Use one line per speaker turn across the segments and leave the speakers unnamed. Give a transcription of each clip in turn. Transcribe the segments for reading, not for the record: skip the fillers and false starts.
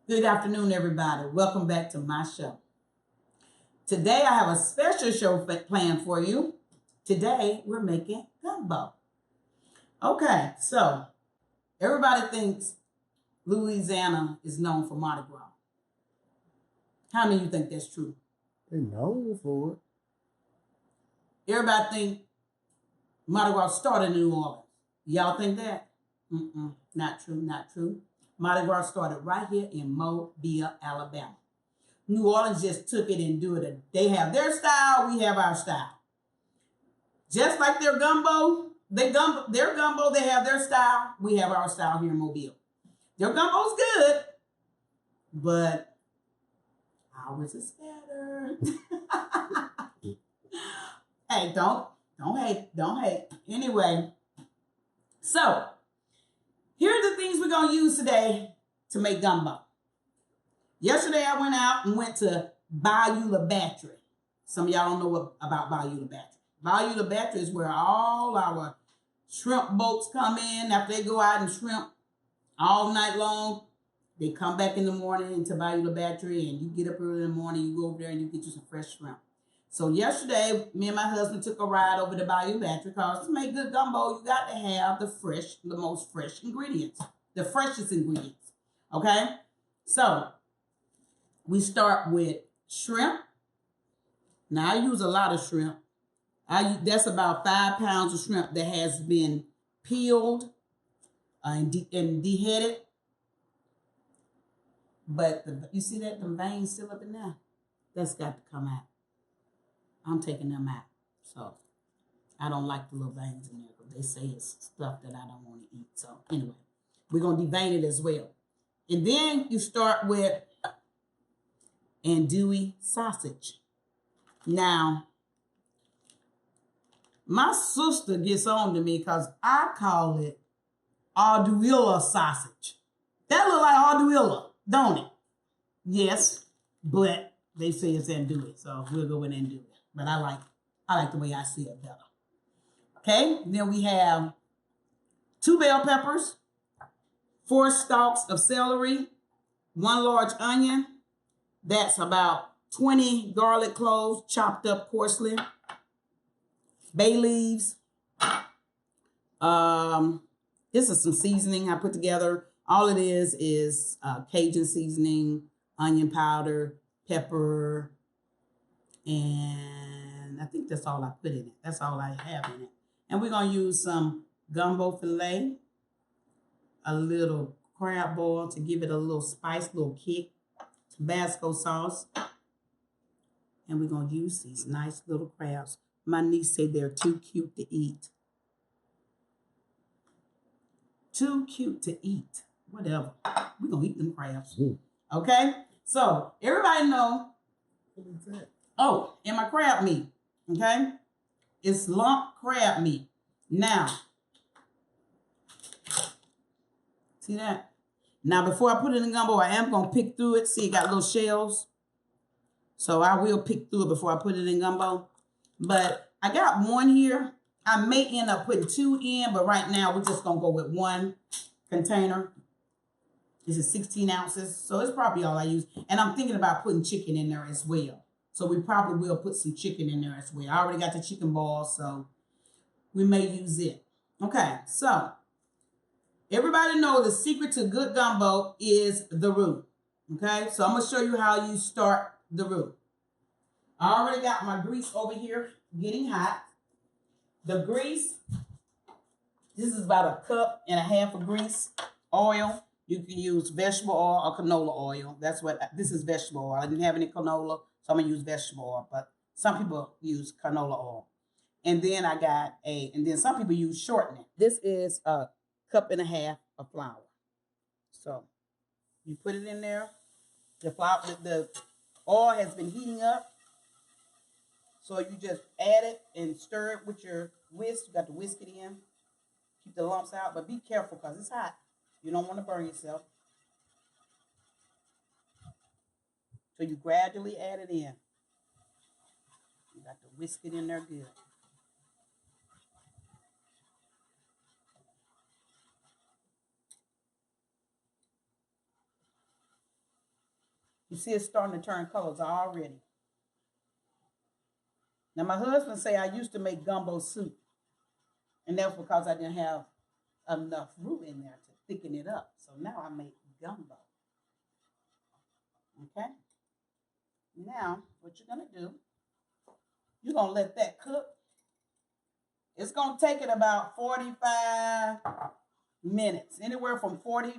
Good afternoon, everybody. Welcome back to my show. Today, I have a special show planned for you. Today, we're making gumbo. Okay, so everybody thinks Louisiana is known for Mardi Gras. How many of you think that's true?
They known for it.
Everybody think Mardi Gras started in New Orleans. Y'all think that? Not true, not true. Mardi Gras started right here in Mobile, Alabama. New Orleans just took it and do it. They have their style, we have our style. Just like their gumbo, they have their style, we have our style here in Mobile. Their gumbo's good, but ours is better. Hey, don't hate. Anyway, so here are the things we're going to use today to make gumbo. Yesterday, I went to Bayou La Battery. Some of y'all don't know about Bayou La Battery. Bayou La Battery is where all our shrimp boats come in. After they go out and shrimp all night long, they come back in the morning into Bayou La Battery, and you get up early in the morning, you go over there and you get you some fresh shrimp. So yesterday, me and my husband took a ride over to Bayou Battery because to make good gumbo, you got to have the most fresh ingredients, the freshest ingredients, okay? So we start with shrimp. Now, I use a lot of shrimp. That's about 5 pounds of shrimp that has been peeled and deheaded. But you see that? The veins still up in there? That's got to come out. I'm taking them out. So I don't like the little veins in there because they say it's stuff that I don't want to eat. So anyway, we're going to devein it as well. And then you start with andouille sausage. Now, my sister gets on to me because I call it andouille sausage. That look like andouille, don't it? Yes, but they say it's andouille, so we'll go with andouille. But I like the way I see it better. Okay, then we have 2 bell peppers, 4 stalks of celery, 1 large onion. That's about 20 garlic cloves chopped up coarsely. Bay leaves. This is some seasoning I put together. All it is Cajun seasoning, onion powder, pepper, and I think that's all I put in it. That's all I have in it. And we're going to use some gumbo filet, a little crab boil to give it a little spice, little kick, Tabasco sauce. And we're going to use these nice little crabs. My niece said they're too cute to eat. Too cute to eat. Whatever. We're going to eat them crabs. Okay? So, everybody know. What is that? Oh, and my crab meat. Okay? It's lump crab meat. Now, see that? Now, before I put it in gumbo, I am going to pick through it. See, it got little shells. So, I will pick through it before I put it in gumbo. But I got 1 here. I may end up putting 2 in, but right now we're just going to go with 1 container. This is 16 ounces, so it's probably all I use. And I'm thinking about putting chicken in there as well. So we probably will put some chicken in there as well. I already got the chicken balls, so we may use it. Okay, so everybody know the secret to good gumbo is the roux. Okay, so I'm going to show you how you start the roux. I already got my grease over here getting hot. The grease, this is about 1.5 cups of grease, oil. You can use vegetable oil or canola oil. This is vegetable oil. I didn't have any canola, so I'm going to use vegetable oil. But some people use canola oil. And then and then some people use shortening. This is 1.5 cups of flour. So you put it in there. The oil has been heating up. So you just add it and stir it with your whisk. You got to whisk it in. Keep the lumps out, but be careful because it's hot. You don't want to burn yourself. So you gradually add it in. You got to whisk it in there good. You see it's starting to turn colors already. Now, my husband say I used to make gumbo soup, and that's because I didn't have enough roux in there to thicken it up. So now I make gumbo. Okay? Now, what you're going to do, you're going to let that cook. It's going to take it about 45 minutes, anywhere from 40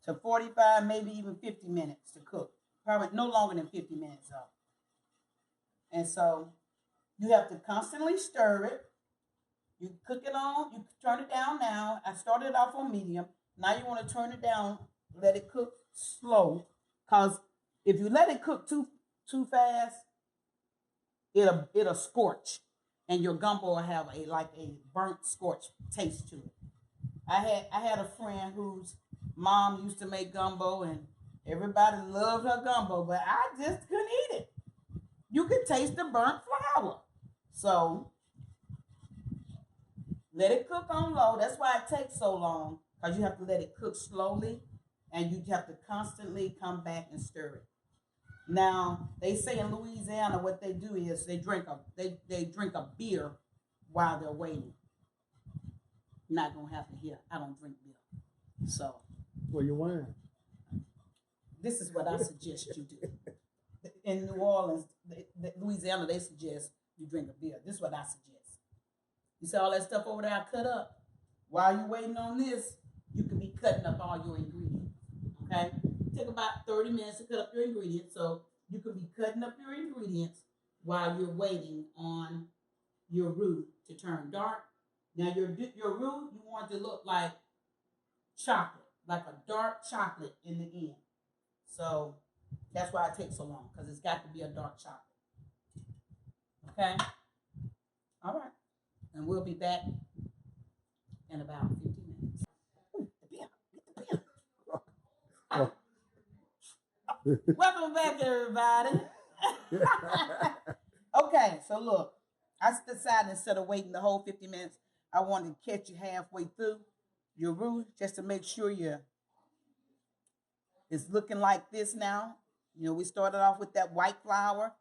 to 45, maybe even 50 minutes to cook. Probably no longer than 50 minutes though. And so you have to constantly stir it. You cook it on, you turn it down now. I started off on medium. Now you want to turn it down, let it cook slow. Because if you let it cook too fast, it'll scorch. And your gumbo will have a burnt scorch taste to it. I had a friend whose mom used to make gumbo, and everybody loved her gumbo, but I just couldn't eat it. You could taste the burnt flour. So let it cook on low. That's why it takes so long, because you have to let it cook slowly, and you have to constantly come back and stir it. Now, they say in Louisiana what they do is they drink a beer while they're waiting. You're not going to have to hear, I don't drink beer. So.
Well, you wine.
This is what I suggest you do. In New Orleans, Louisiana, they suggest you drink a beer. This is what I suggest. You see all that stuff over there I cut up? While you're waiting on this, you can be cutting up all your ingredients. Okay? Take about 30 minutes to cut up your ingredients. So you can be cutting up your ingredients while you're waiting on your roux to turn dark. Now your roux, you want it to look like chocolate, like a dark chocolate in the end. So that's why it takes so long, because it's got to be a dark chocolate. Okay? All right. And we'll be back in about 15 minutes. Ooh, the beer. Get the beer. Welcome back, everybody. Okay, so look, I decided instead of waiting the whole 50 minutes, I wanted to catch you halfway through your roux just to make sure it's looking like this now. You know, we started off with that white flour.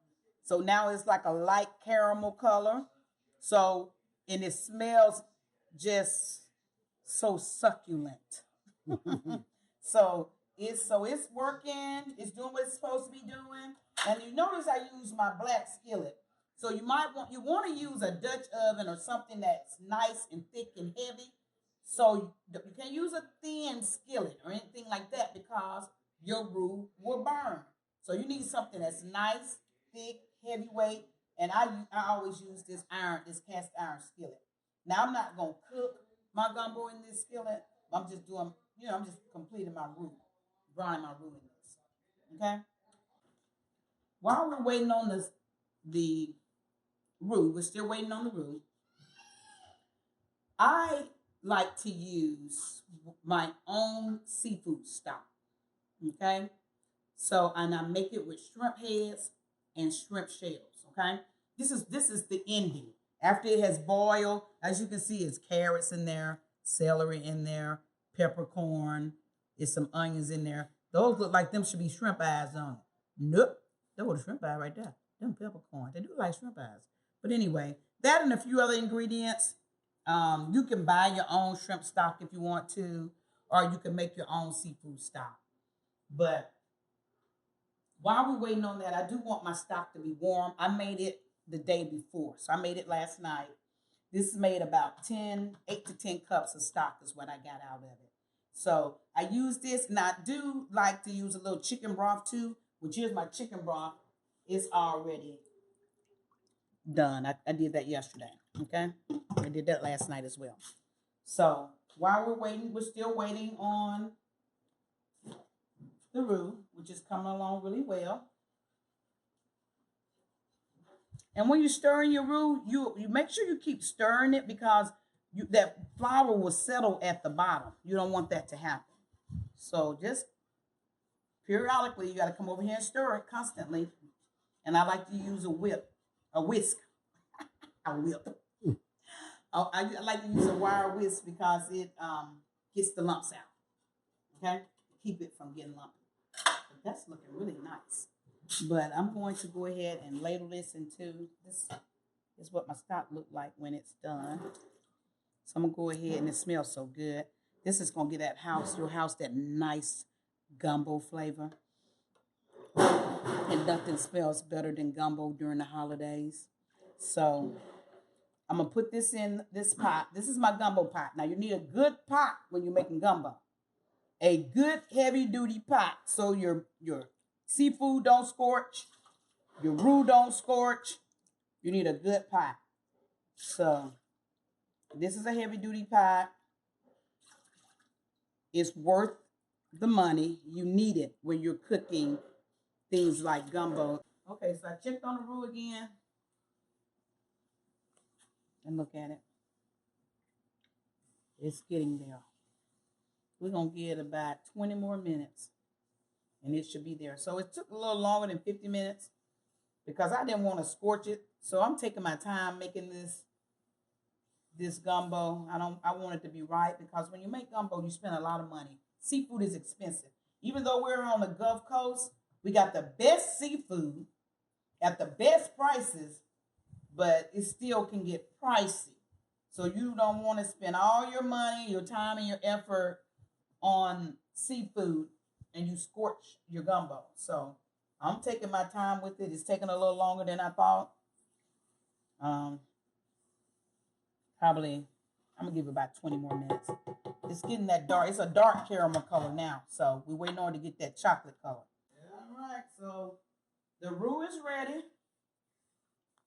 So now it's like a light caramel color. So, and it smells just so succulent. So it's working. It's doing what it's supposed to be doing. And you notice I use my black skillet. So you want to use a Dutch oven or something that's nice and thick and heavy. So you can't use a thin skillet or anything like that, because your roux will burn. So you need something that's nice, thick, heavyweight. And I always use this cast iron skillet. Now I'm not gonna cook my gumbo in this skillet. I'm just doing, I'm just completing my roux, browning my roux in this. Okay. While we're waiting on the roux, we're still waiting on the roux. I like to use my own seafood stock. Okay. So, and I make it with shrimp heads and shrimp shells. Okay. This is the ending. After it has boiled, as you can see, it's carrots in there, celery in there, peppercorn, it's some onions in there. Those look like them should be shrimp eyes on it. Nope. That was a shrimp eye right there. Them peppercorn. They do like shrimp eyes. But anyway, that and a few other ingredients. You can buy your own shrimp stock if you want to, or you can make your own seafood stock. But while we're waiting on that, I do want my stock to be warm. I made it the day before. So I made it last night. This is made about 8 to 10 cups of stock is what I got out of it. So I use this, and I do like to use a little chicken broth too, which is my chicken broth. It's already done. I did that yesterday, okay? I did that last night as well. So while we're waiting, we're still waiting on the roux, which is coming along really well. And when you're stirring your roux, you make sure you keep stirring it, because that flour will settle at the bottom. You don't want that to happen. So just periodically, you got to come over here and stir it constantly. And I like to use a whisk. A whip. I like to use a wire whisk, because it gets the lumps out. Okay? Keep it from getting lumpy. That's looking really nice. But I'm going to go ahead and ladle this into this. Is what my stock look like when it's done. So I'm gonna go ahead, and it smells so good. This is gonna give your house that nice gumbo flavor. And nothing smells better than gumbo during the holidays. So I'm gonna put this in this pot. This is my gumbo pot. Now you need a good pot when you're making gumbo. A good heavy duty pot so your seafood don't scorch, your roux don't scorch. You need a good pot. So this is a heavy duty pot. It's worth the money. You need it when you're cooking things like gumbo. Okay, so I checked on the roux again. And look at it. It's getting there. We're going to give it about 20 more minutes. And it should be there. So it took a little longer than 50 minutes because I didn't want to scorch it. So I'm taking my time making this gumbo. I want it to be right because when you make gumbo, you spend a lot of money. Seafood is expensive. Even though we're on the Gulf Coast, we got the best seafood at the best prices, but it still can get pricey. So you don't want to spend all your money, your time, and your effort on seafood and you scorch your gumbo. So I'm taking my time with it. It's taking a little longer than I thought. Probably, I'm going to give it about 20 more minutes. It's getting that dark. It's a dark caramel color now. So we're waiting on it to get that chocolate color. All right, so the roux is ready.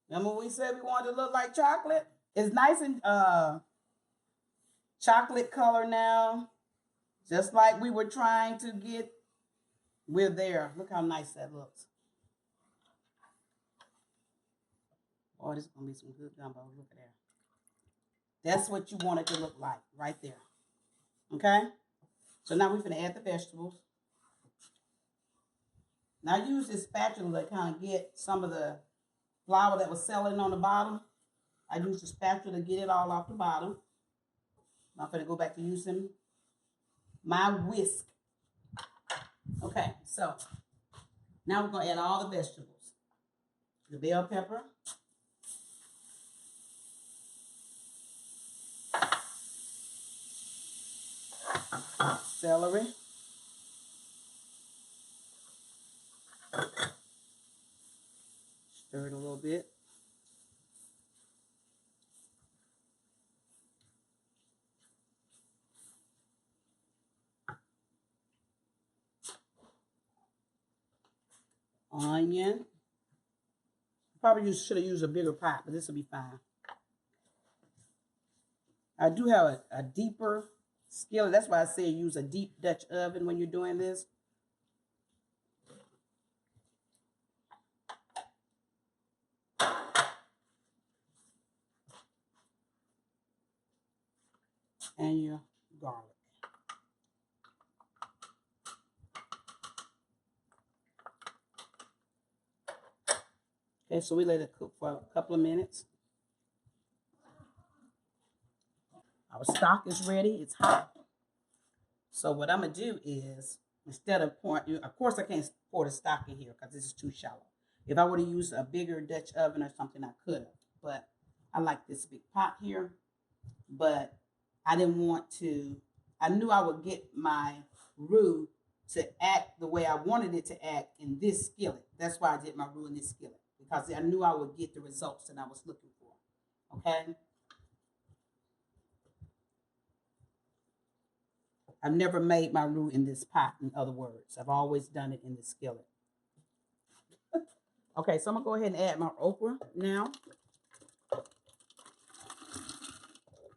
Remember we said we wanted to look like chocolate? It's nice and chocolate color now. Just like we were trying to get. We're there. Look how nice that looks. Oh, this is going to be some good gumbo. Look at that. That's what you want it to look like right there. Okay? So now we're going to add the vegetables. Now use this spatula to kind of get some of the flour that was selling on the bottom. I used the spatula to get it all off the bottom. I'm going to go back to using my whisk. Okay, so now we're going to add all the vegetables. The bell pepper. Celery. Stir it a little bit. Onion. Probably should have used a bigger pot, but this will be fine. I do have a deeper skillet. That's why I say use a deep Dutch oven when you're doing this. And your garlic. Okay, so we let it cook for a couple of minutes. Our stock is ready. It's hot. So what I'm going to do is, instead of pouring, of course I can't pour the stock in here because this is too shallow. If I would have used a bigger Dutch oven or something, I could have. But I like this big pot here. But I didn't want to, I knew I would get my roux to act the way I wanted it to act in this skillet. That's why I did my roux in this skillet. Because I knew I would get the results that I was looking for. Okay? I've never made my roux in this pot, in other words. I've always done it in the skillet. Okay, so I'm going to go ahead and add my okra now.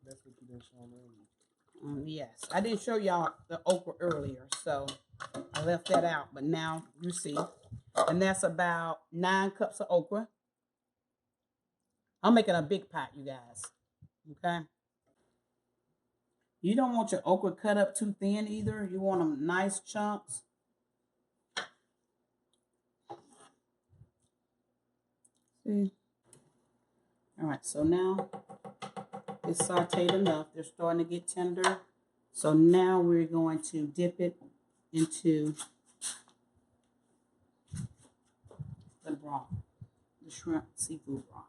That's what you didn't show me earlier.
Yes, I didn't show y'all the okra earlier, so I left that out. But now you see. And that's about 9 cups of okra. I'm making a big pot, you guys. Okay? You don't want your okra cut up too thin either. You want them nice chunks. See? All right, so now it's sauteed enough. They're starting to get tender. So now we're going to dip it into broth, the shrimp seafood broth.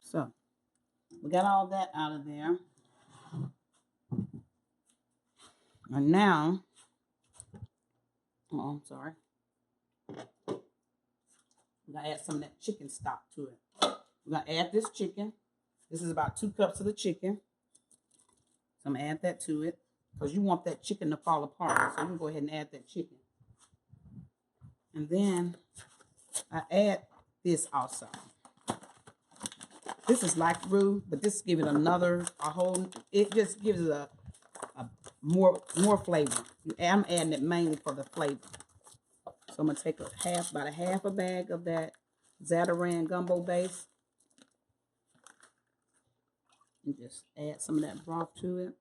So we got all that out of there. And now, I'm sorry. We're going to add some of that chicken stock to it. We're going to add this chicken. This is about 2 cups of the chicken. So I'm going to add that to it because you want that chicken to fall apart. So you can go ahead and add that chicken. And then I add this also. This is like roux, but this gives it it just gives it a more flavor. I'm adding it mainly for the flavor. So I'm going to take about a half a bag of that Zatarain gumbo base. And just add some of that broth to it.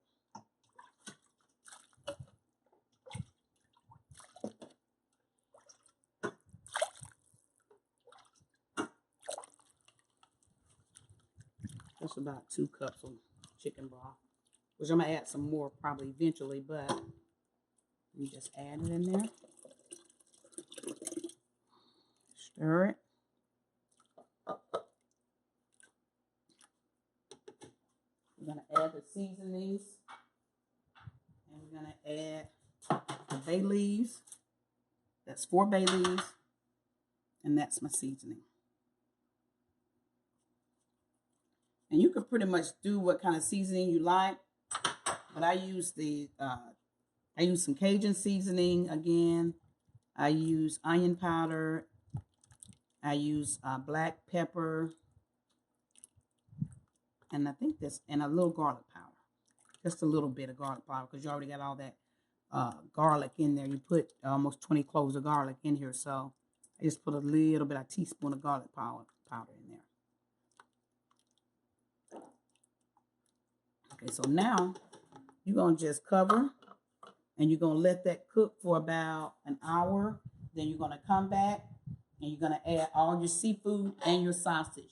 That's about 2 cups of chicken broth, which I'm going to add some more probably eventually, but you just add it in there. Stir it. We're going to add the seasonings. And we're going to add the bay leaves. That's 4 bay leaves. And that's my seasoning. And you can pretty much do what kind of seasoning you like. But I use some Cajun seasoning again. I use onion powder. I use black pepper. And I think and a little garlic powder. Just a little bit of garlic powder because you already got all that garlic in there. You put almost 20 cloves of garlic in here. So I just put a little bit, a teaspoon of garlic powder in there. Okay, so now you're going to just cover and you're going to let that cook for about an hour. Then you're going to come back and you're going to add all your seafood and your sausage.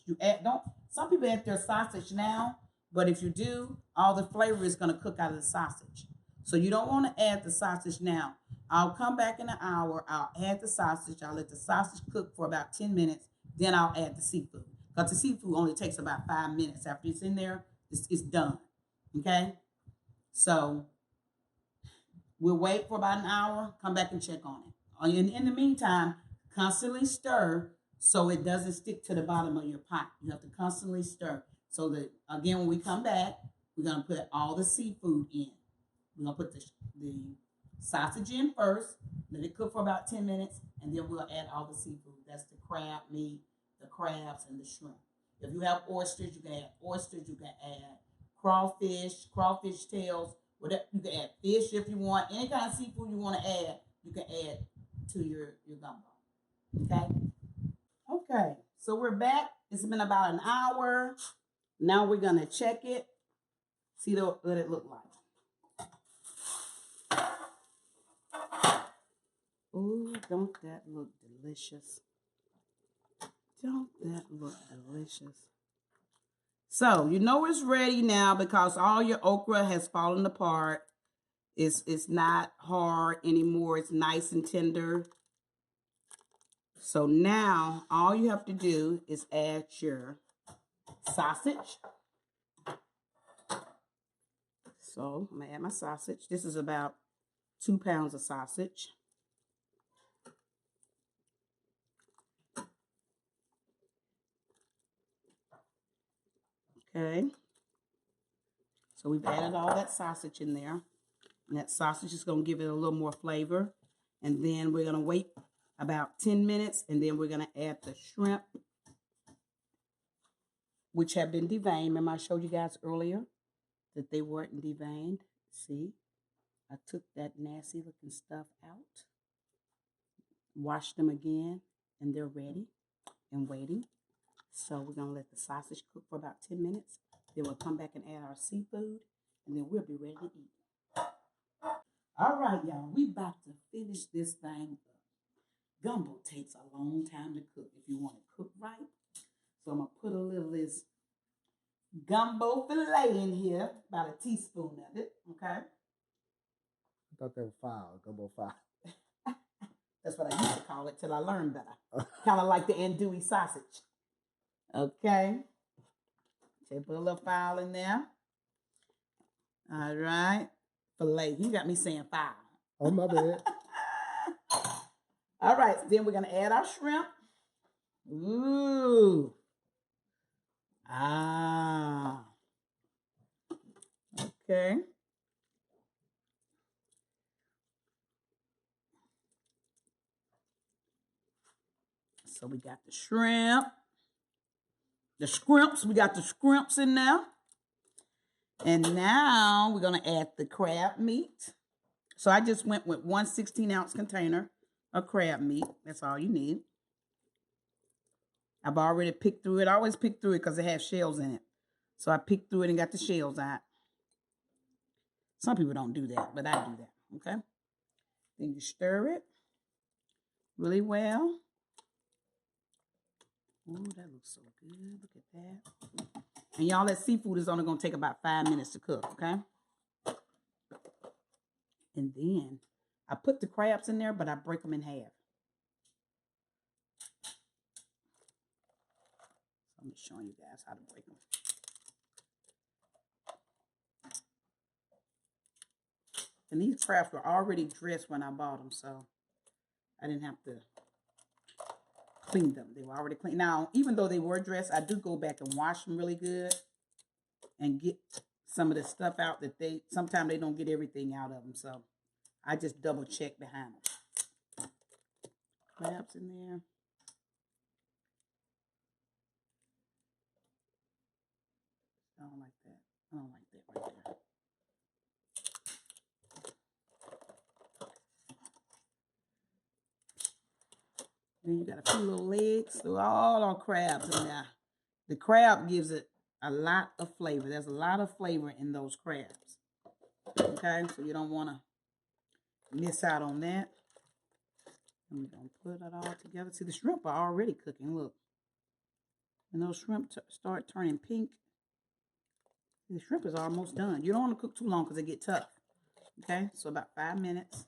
Some people add their sausage now, but if you do, all the flavor is going to cook out of the sausage. So you don't want to add the sausage now. I'll come back in an hour. I'll add the sausage. I'll let the sausage cook for about 10 minutes. Then I'll add the seafood. Because the seafood only takes about 5 minutes. After it's in there, it's done. Okay? So we'll wait for about an hour. Come back and check on it. In the meantime, constantly stir so it doesn't stick to the bottom of your pot. You have to constantly stir. So that, again, when we come back, we're going to put all the seafood in. We're going to put the sausage in first, let it cook for about 10 minutes, and then we'll add all the seafood. That's the crab meat, the crabs, and the shrimp. If you have oysters, you can add oysters. You can add crawfish tails. Whatever. You can add fish if you want. Any kind of seafood you want to add, you can add to your gumbo. Okay? Okay, so we're back. It's been about an hour. Now we're going to check it. See what it look like. Ooh, don't that look delicious? Don't that look delicious? So, you know it's ready now because all your okra has fallen apart. It's not hard anymore. It's nice and tender. So now, all you have to do is add your sausage. So, I'm going to add my sausage. This is about 2 pounds of sausage. Okay. So we've added all that sausage in there. And that sausage is going to give it a little more flavor. And then we're going to wait about 10 minutes. And then we're going to add the shrimp, which have been deveined. Remember I showed you guys earlier that they weren't deveined. See, I took that nasty looking stuff out. Washed them again. And they're ready and waiting. So we're going to let the sausage cook for about 10 minutes. Then we'll come back and add our seafood. And then we'll be ready to eat. All right, y'all. We about to finish this thing up. Gumbo takes a long time to cook if you want to cook right. So I'm going to put gumbo filet in here, about a teaspoon of it, okay?
I thought they were foul, gumbo foul.
That's what I used to call it till I learned better. Kind of like the andouille sausage. Okay. So put a little fowl in there. All right. Filet. You got me saying fowl.
Oh, my bad.
All right. So then we're going to add our shrimp. Ooh. Ah. Okay. So we got the shrimp. The scrimps. We got the scrimps in there. And now we're going to add the crab meat. So I just went with 1 16-ounce container of crab meat. That's all you need. I've already picked through it. I always pick through it because it has shells in it. So I picked through it and got the shells out. Some people don't do that, but I do that, okay? Then you stir it really well. Ooh, that looks so good. Look at that. And y'all, that seafood is only going to take about 5 minutes to cook, okay? And then I put the crabs in there, but I break them in half. So I'm just showing you guys how to break them. And these crabs were already dressed when I bought them, so I didn't have to clean them. They were already clean. Now, even though they were dressed, I do go back and wash them really good and get some of the stuff out that sometimes they don't get everything out of them. So I just double check behind them. Crabs in there. I don't like that. I don't like that right there. Then you got a few little legs. So all our crabs in there. The crab gives it a lot of flavor. There's a lot of flavor in those crabs. Okay, so you don't want to miss out on that. And we're going to put it all together. See, the shrimp are already cooking. Look. When those shrimp start turning pink, the shrimp is almost done. You don't want to cook too long because they get tough. Okay, so about 5 minutes.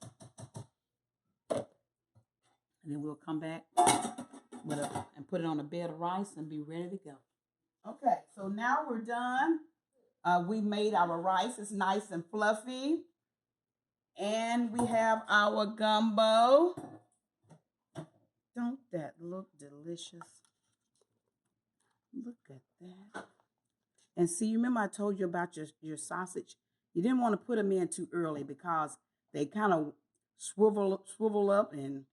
And then we'll come back and put it on a bed of rice and be ready to go. Okay, so now we're done. We made our rice. It's nice and fluffy. And we have our gumbo. Don't that look delicious? Look at that. And see, remember I told you about your sausage? You didn't want to put them in too early because they kind of swivel up and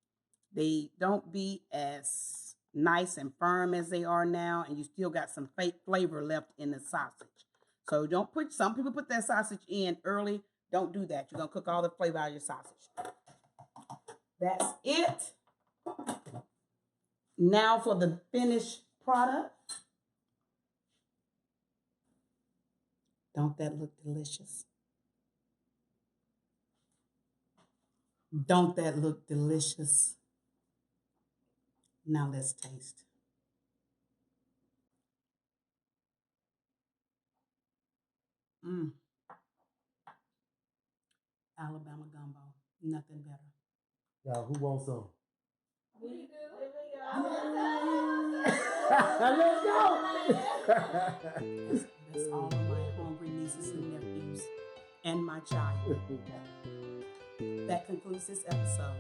they don't be as nice and firm as they are now, and you still got some fake flavor left in the sausage. So some people put that sausage in early. Don't do that. You're going to cook all the flavor out of your sausage. That's it. Now for the finished product. Don't that look delicious? Don't that look delicious? Now let's taste. Alabama gumbo. Nothing better.
Now, who wants some?
We do.
Let's go.
That's all of my hungry nieces and nephews and my child. That concludes this episode.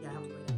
Y'all have a great day.